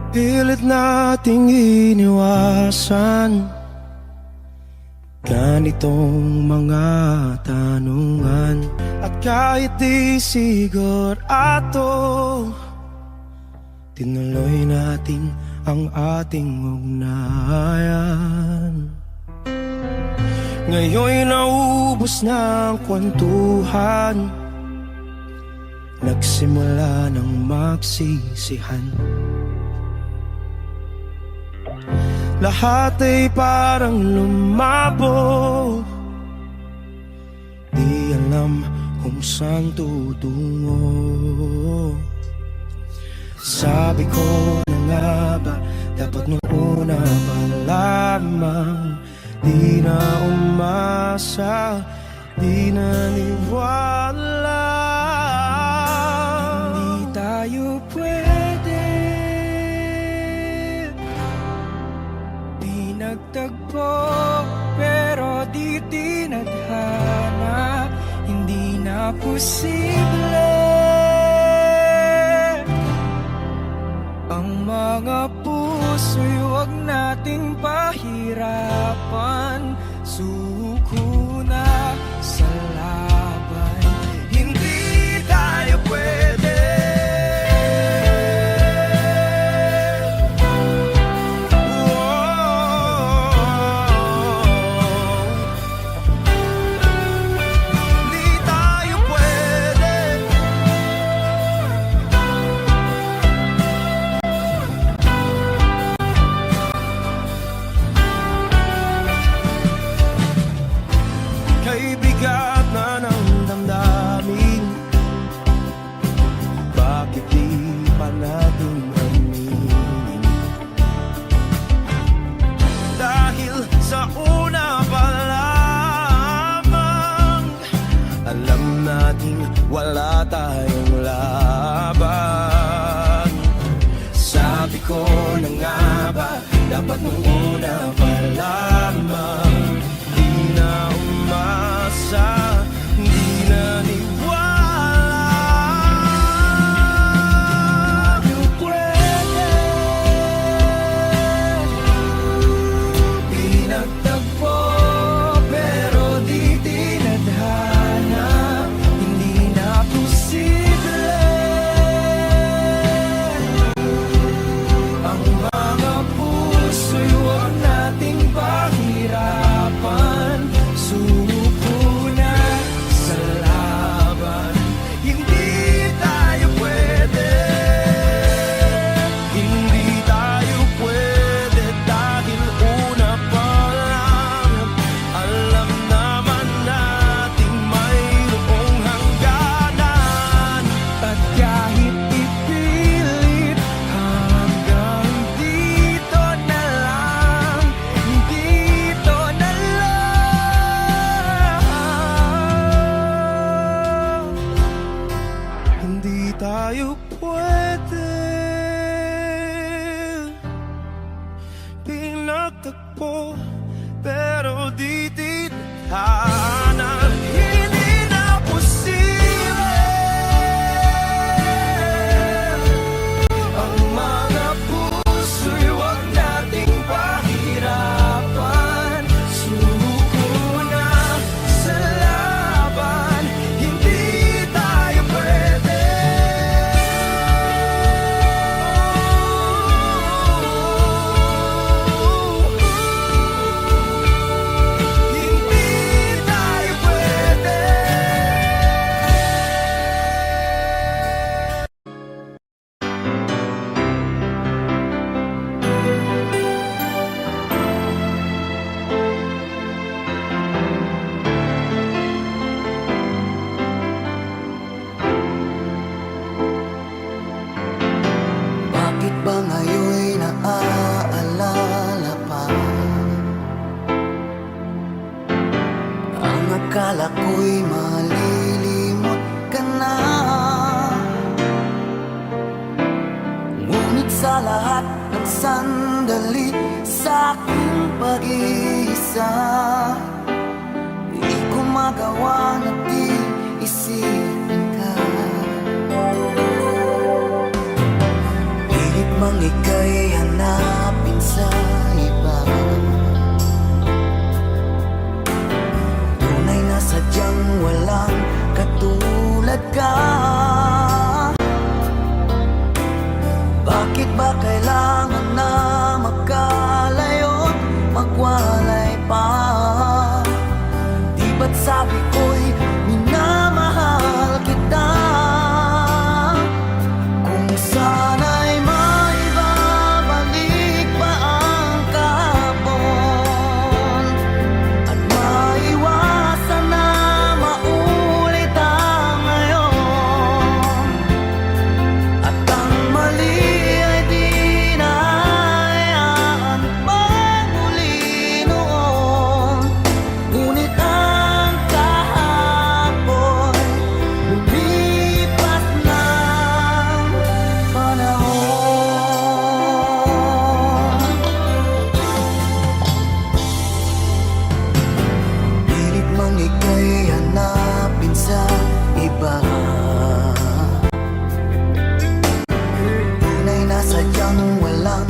Pilit nating iniwasan ganitong mga tanungan. At kahit di sigurado, tinuloy natin ang ating ugnayan. Ngayon'y naubos na ang kwentuhan, nagsimula ng magsisihan. Lahat ay parang lumabo, di alam kung saan tutungo. Sabi ko na nga ba, dapat nung una pa lamang, di na umasa, di naniwala. Hindi tayo pwede, di nagtagpo, pero di tinadhana. Hindi na posible ang mga puso'y huwag nating pahirapan. Suko na sa laban, hindi tayo pwede. Hindi tayo pwede. Kay bigat na ng damdamin, bakit di pa natin aminin? Dahil sa una pa lamang, alam nating wala tayong laban. Sabi ko na nga ba, dapat nung una pa lamang, di na umasa, di naniwala. Tayo pwede, di nagtagpo, pero di tinadhana. Hindi na posible ang mga puso'y huwag nating pahirapan. Suko na sa laban, hindi tayo pwede. Hindi tayo pwede dahil una pa lang, alam naman nating mayroong hangganan. At kahit ipilit, hanggang dito na lang, dito na lang. Hindi tayo pwede, pinagtagpo, pero di tinadhana. Hindi na posible ang mga puso'y huwag nating pahirapan. Suko na sa laban, hindi tayo pwede. Hindi tayo pwede. Bakit ba ngayon'y naaalala pa ang akala ko'y malilimot ka na? Ngunit sa lahat ng sandali sa aking pag-iisa, di ko magawa na di isipin ka. Pilit mang ika'y ka? Bakit ba kailangan na magkalayo't magwalay pa? Di ba't sabi ko'y minamahal kita? Kung sana'y maibabalik pa ang kahapon at maiwasan na maulit ang ngayon, at ang mali ay di na hayaan magmuli noon. Ngunit ang kahapon lumipas ng panahon. Pilit mang ika'y hanapin sa iba, tunay na sadyang walang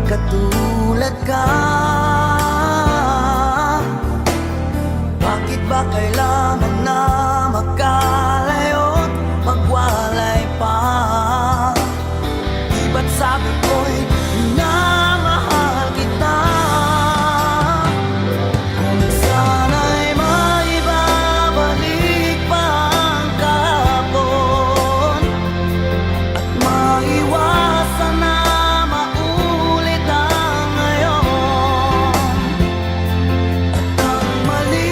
katulad ka. Bakit ba kailangan na magkalayo't magwalay pa? Di ba't sabi ko'y minamahal kita? Kung sana'y maibabalik pa ang kahapon at maiwasan na maulit ang ngayon, at ang mali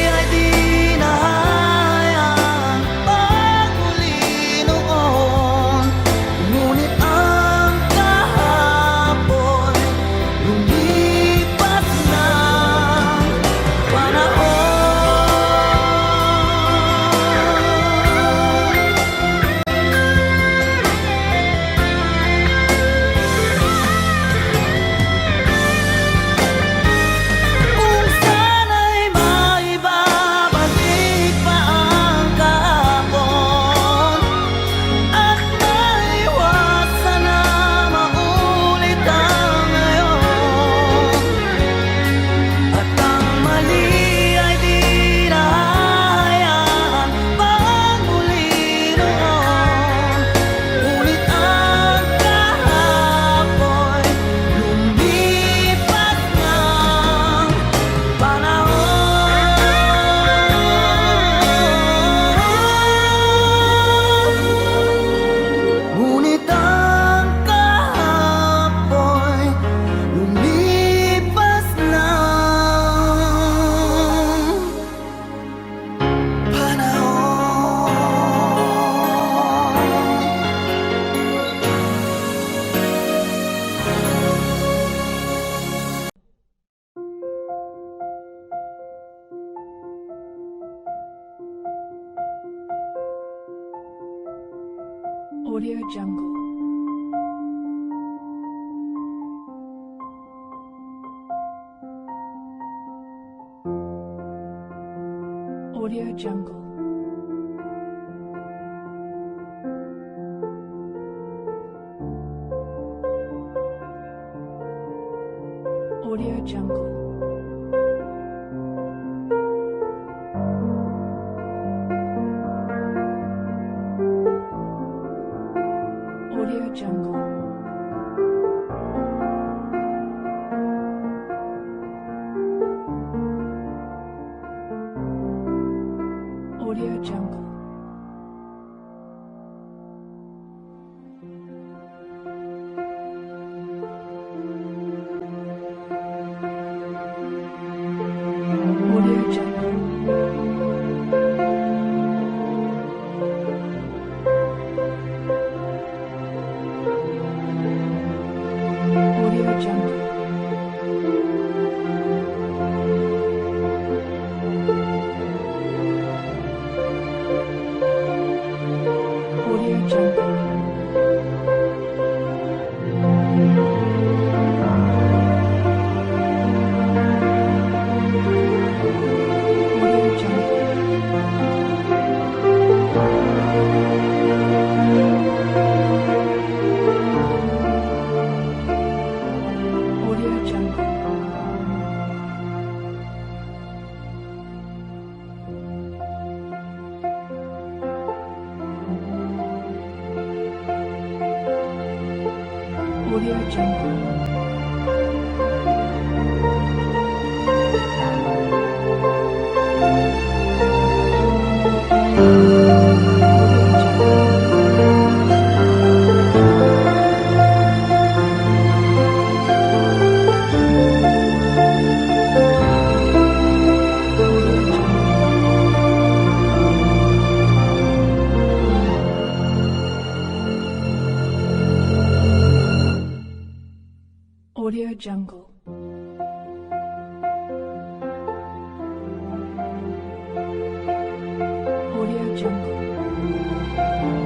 ay di na hayaan magmuli noon. Ngunit ang kahapon lumipas ng panahon. Kung sana'y maibabalik pa ang kahapon at maiwasan na maulit ang ngayon, at ang mali ay di na hayaan magmuli noon. Ngunit ang kahapon lumipas ng panahon. Ngunit ang kahapon lumipas ng panahon. Audio Jungle. Audio Jungle. Audio Jungle. Audio Jungle. Audio Jungle. Audio Jungle. Audio Jungle. Audio Jungle.